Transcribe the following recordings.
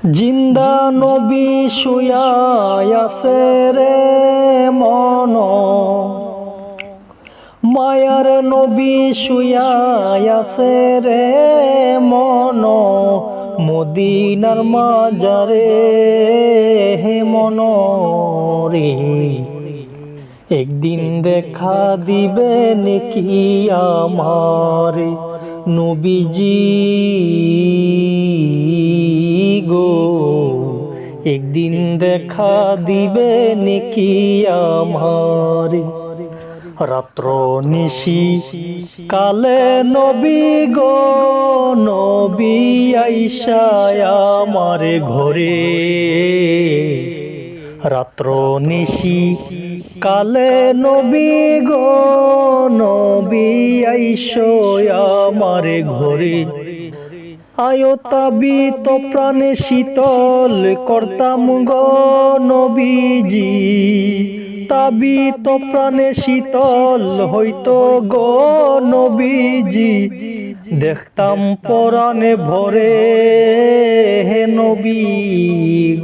জিন্দা নবী শুয়া আছে রে মন, মায়ার নবী শুয়া আছে রে মন, মদিনার মাজারে হে মন রে। একদিন দেখা দিবেন কি আমার নবীজি গো, একদিন দেখা দিবেন কি আমার। রাত্র নিশি কালে নবী গো, নবী আইসা আমার ঘরে। রাত্র নিশি কালে নবী গো, নবী আইসা আমার ঘরে। আয়ো তাবিত প্রাণে শীতল করতাম গো নবীজি, তাবিত প্রাণে শীতল হইতো গো নবীজি। দেখতাম পরাণে ভরে হে নবী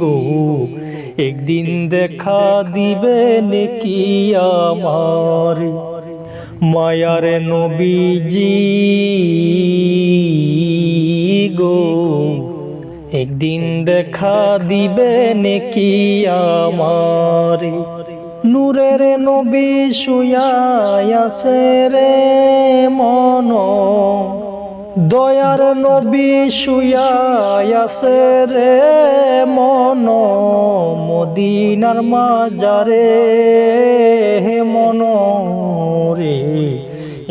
গো, একদিন দেখা দিবেন কি আমার। মায়ার নবীজি গো, একদিন দেখা দিবেন কি আমার। নূরের নবী শুয়া আছে রে মন, দয়ার নবী শুয়া আছে রে মন, মদিনার মাজারে হে মন রে।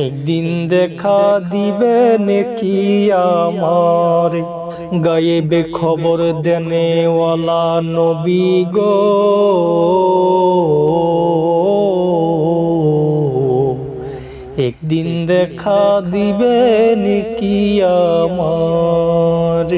একদিন দেখা দিবেন কি আমার। গায়েবে খবর দেনেওয়ালা নবী গো, একদিন দেখা দিবেন কি আমার।